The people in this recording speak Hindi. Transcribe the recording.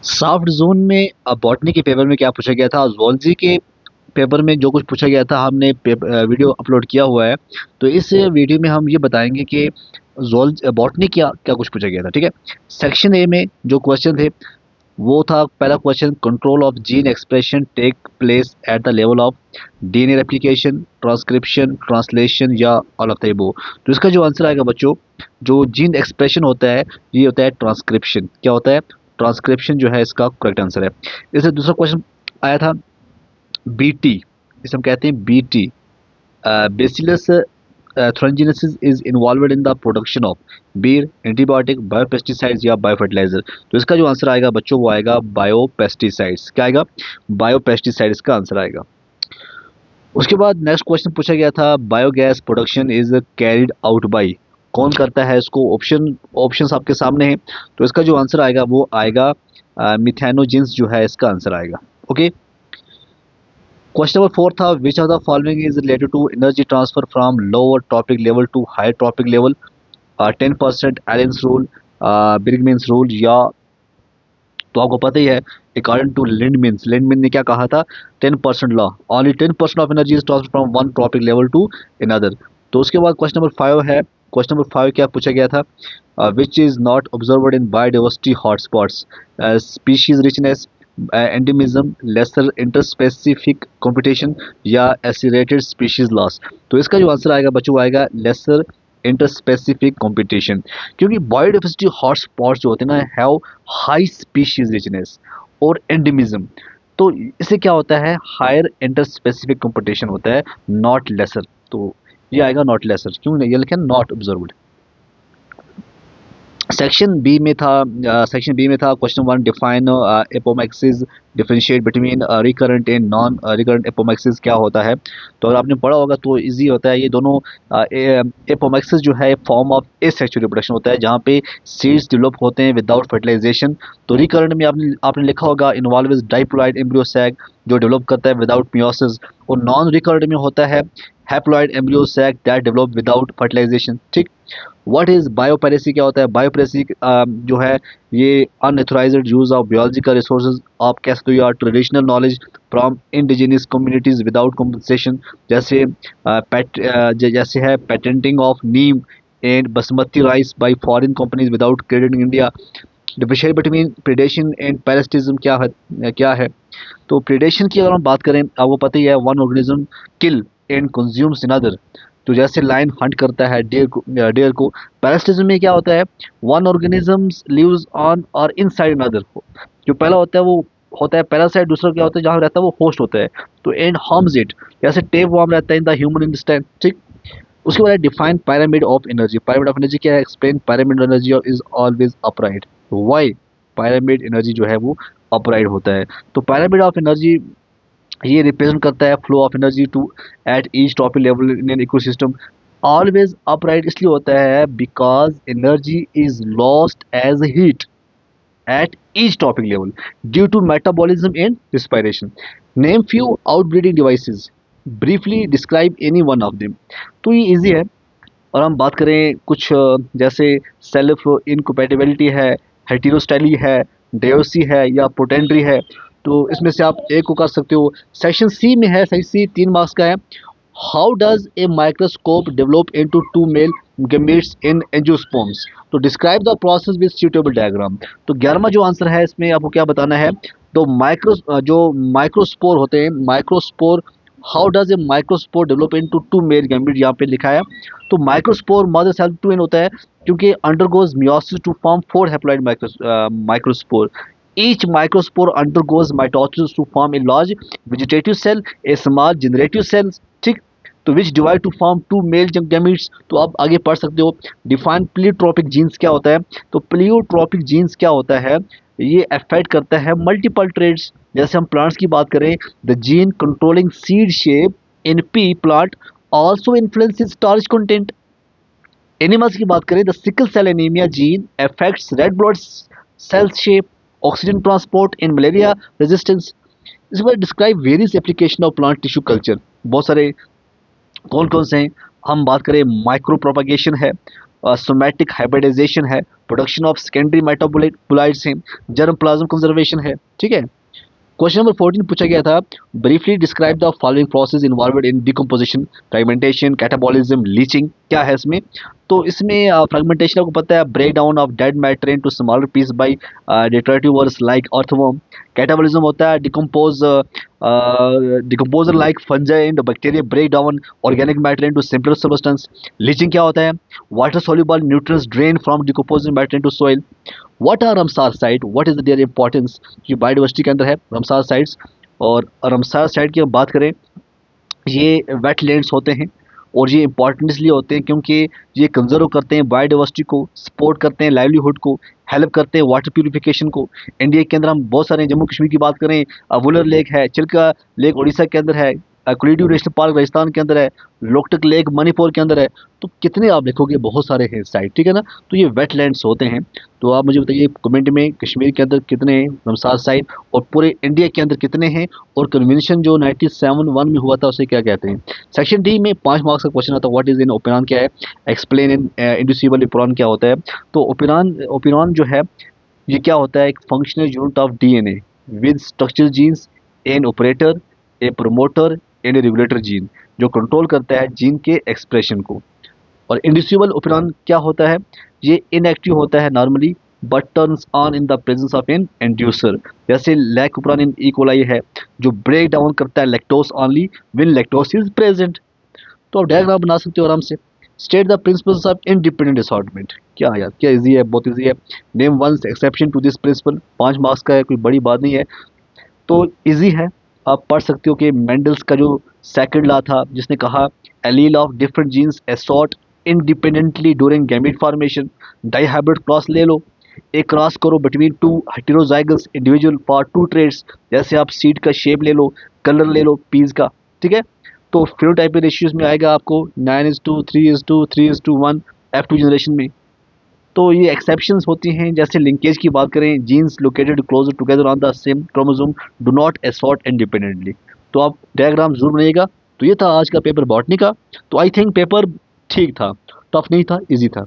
सॉफ्ट जोन में बॉटनी के पेपर में क्या पूछा गया था, ज़ूलॉजी के पेपर में जो कुछ पूछा गया था हमने वीडियो अपलोड किया हुआ है। तो इस वीडियो में हम ये बताएंगे कि बॉटनी क्या क्या कुछ पूछा गया था। ठीक है, सेक्शन ए में जो क्वेश्चन थे वो था, पहला question, control of gene expression take place at the level of DNA replication, transcription, translation या ऑल ऑफ द अबव। तो इसका जो आंसर आएगा बच्चों, जो जीन एक्सप्रेशन होता है ये होता है ट्रांसक्रिप्शन। क्या होता है? ट्रांसक्रिप्शन जो है इसका करेक्ट आंसर है। इससे दूसरा क्वेश्चन आया था बीटी, इसे हम कहते हैं BT, Bacillus thuringiensis is involved in the production of beer, antibiotic, biopesticides या बायोफर्टिलाइजर। तो इसका जो आंसर आएगा बच्चों वो आएगा बायोपेस्टिसाइड्स। क्या आएगा? बायोपेस्टिसाइड्स का आंसर आएगा। उसके बाद नेक्स्ट क्वेश्चन पूछा गया था, biogas production is carried out by, कौन करता है इसको? ऑप्शंस आपके सामने हैं। तो इसका जो आंसर आएगा वो आएगा मिथेनोजिन्स जो है इसका आंसर आएगा। ओके, क्वेश्चन नंबर 4 था, which of the following is related to energy transfer from lower trophic level to higher trophic level? 10% Allen's rule, Bergmann's rule, या तो आपको पता ही है अकॉर्डिंग टू लिंडमिन ने क्या कहा था? 10% law, only 10% of energy is transfer from one trophic level to another. तो उसके बाद क्वेश्चन नंबर 5 है, क्वेश्चन नंबर 5 क्या पूछा गया था, which is not observed in biodiversity hotspots? Species richness, endemism, lesser interspecific competition या एसिलेटेड स्पीशीज लॉस। तो इसका जो आंसर आएगा बच्चों आएगा लेसर इंटरस्पेसिफिक कंपटीशन, क्योंकि बायोडाइवर्सिटी हॉटस्पॉट्स जो होते हैं ना हैव हाई स्पीशीज रिचनेस और एंडेमिज्म। तो इससे क्या होता है? हायर इंटरस्पेसिफिक कंपटीशन होता है, नॉट लेसर। तो ये आएगा नॉट लेसर, क्यों नहीं, ये लिखे नॉट ऑब्जर्व्ड। सेक्शन बी में था question 1, define apomixis, differentiate between recurrent and non recurrent apomixis क्या होता है? तो अगर आपने पढ़ा होगा तो इजी होता है। ये दोनों एपोमैक्सिस जो है फॉर्म ऑफ एसेक्सुअल रिप्रोडक्शन होता है जहाँ पे सीड्स डेवलप होते हैं विदाउट फर्टिलाइजेशन। तो रिकरेंट में आपने लिखा होगा इन्वॉल्व डाइप्लॉइड एम्ब्रियो सैक जो डेवलप करता है विदाउट मियोसिस, और नॉन रिकरेंट में होता है haploid embryo sac that develop without fertilisation. ठीक, व्हाट इज बायोपेरेसी? क्या होता है बायोपेरेसी? जो है ये unauthorised use of biological resources, आप कह सकते हो या traditional knowledge from indigenous communities without compensation, जैसे जैसे है patenting of neem and basmati rice by foreign companies without credit in India. Differentiate between predation and parasitism क्या है? तो प्रेडेशन की अगर हम बात करें, आपको पता ही है one organism kill and consumes another. तो जैसे लायन हंट करता है डेयर को। पैरासिटिज्म में क्या होता है? वन ऑर्गेनिजम्स लिव्स ऑन और इनसाइड अनदर। जो पहला होता है वो होता है पैरासाइट, दूसरा क्या होता है जहाँ रहता है वो होस्ट होता है। तो एंड हार्म्स इट, जैसे टेप वार्म रहता है इन द ह्यूमन इंटेस्टाइन। ठीक, उसके बाद define pyramid of energy. Pyramid of energy क्या है? Explain pyramid energy is always upright. Why pyramid energy जो है वो अपराइट होता है? तो पिरामिड ऑफ एनर्जी ये रिप्रेजेंट करता है flow of energy to at each topic level in an ecosystem. Always upright इसलिए होता है because energy is lost as heat at each topic level due to metabolism and respiration. Name few outbreeding devices. Briefly describe any one of them. तो ये इजी है। और हम बात करें कुछ जैसे सेल्फ इनकम्पैटिबिलिटी है, हेटेरोस्टाइली है, डेओसी है या पोटेंट्री है। तो इसमें से आप एक को कर सकते हो। सेक्शन सी में है, सेक्शन सी 3 मार्क्स का है। How does a microscope develop into two male gametes in angiosperms? तो describe the process with suitable diagram. तो 11वां जो आंसर है इसमें आपको क्या बताना है? तो जो माइक्रोस्पोर होते हैं, microspore, how does a microspore develop into two male gamete, यहाँ पे लिखा है। तो microspore mother cell two n होता है क्योंकि undergoes meiosis to form 4 haploid microspore. Each microspore undergoes mitosis to form a large vegetative cell, a small generative cell. ठीक, तो which divide to form two male gametes. तो आप आगे पढ़ सकते हो। डिफाइन प्लीयोट्रोपिक जीन्स क्या होता है? तो प्लीयोट्रोपिक जीन्स क्या होता है? ये अफेक्ट करता है मल्टीपल ट्रेड्स। जैसे हम प्लांट्स की बात करें, the gene controlling seed shape in pea plant also influences starch content. Animals की बात करें, the sickle cell anemia gene affects red blood cell shape, oxygen transport in malaria resistance. इसके बाद describe various application of plant tissue culture. बहुत सारे कौन कौन से हैं? हम बात करें माइक्रो प्रोपागेशन है, सोमैटिक हाइब्रिडाइजेशन है, प्रोडक्शन ऑफ सेकेंडरी मेटाबोलाइट्स हैं, जर्म प्लाज्म कंजर्वेशन है। ठीक है। क्वेश्चन नंबर 14 पूछा गया था, briefly describe the following process involved in decomposition, fragmentation, catabolism, leaching. क्या है इसमें? तो इसमें फ्रेगमेंटेशन आपको पता है, break down of dead matter into smaller piece by detritivores like earthworm. Catabolism होता है decomposer like fungi and bacteria break down organic matter into simpler substance. Leaching क्या होता है? Water soluble nutrients drain from decomposing matter into soil. What are Ramsar site, what is their importance, जो बायोडाइवर्सिटी के अंदर है रमसार साइट्स। और रमसार साइट की हम बात करें, ये वेटलैंड्स होते हैं और ये इंपॉर्टेंट इसलिए होते हैं क्योंकि ये कंजर्व करते हैं बायोडाइवर्सिटी को, सपोर्ट करते हैं लाइवलीहुड को, हेल्प करते हैं वाटर प्यूरिफिकेशन को। इंडिया के अंदर हम बहुत सारे, जम्मू कश्मीर की बात करें, वुलर लेक है, चिल्का लेक उड़ीसा के अंदर है, कुलीडू नेशनल पार्क राजस्थान के अंदर है, लोकटक लेक मणिपुर के अंदर है। तो कितने आप देखोगे, बहुत सारे हैं साइट। ठीक है ना। तो ये वेटलैंड्स होते हैं। तो आप मुझे बताइए कमेंट में, कश्मीर के अंदर कितने हैं रमसार साइट, और पूरे इंडिया के अंदर कितने हैं, और कन्वेंशन जो 97 में हुआ था उसे क्या कहते हैं। सेक्शन डी में 5 मार्क्स का क्वेश्चन आता है, व्हाट इज इन ओपिनियन क्या है, एक्सप्लेन इन इंड्यूसिबल ओपिनियन क्या होता है। तो ओपिनियन जो है ये क्या होता है, एक functional unit of DNA with structure genes, an operator, A promoter and A regulator gene, जो कंट्रोल करता है जीन के एक्सप्रेशन को। और इंड्यूसिबल ओपिनियन क्या होता है, ये इनएक्टिव होता है normally but turns on in the presence of an inducer. जैसे लैक ओपिनियन इन इकोलाई है, जो ब्रेक डाउन करता है lactose only when lactose is present. तो आप डायग्राम बना सकते हो आराम से। State the principles of independent assortment. क्या यार, क्या इजी है, बहुत इजी है। Name one exception to this principle, 5 marks का है, कोई बड़ी बात नहीं है। तो इजी है, आप पढ़ सकते हो कि मेंडल्स का जो सेकंड लॉ था, जिसने कहा allele of different genes assort independently during gamete formation. Dihybrid cross ले लो, एक क्रॉस करो between two heterozygous individual for two traits. जैसे आप सीड का शेप ले लो, कलर ले लो पीस का। ठीक है। तो फिनोटाइपिक रेशियोज में आएगा आपको 9:3:3:1 3:1 F2 जनरेशन में। तो ये एक्सेप्शंस होती हैं, जैसे लिंकेज की बात करें, genes located closer together on the same chromosome do not assort independently. तो आप डायग्राम जरूर बनाइएगा। तो ये था आज का पेपर बॉटनी का। तो आई थिंक पेपर ठीक था, टफ नहीं था, इजी था।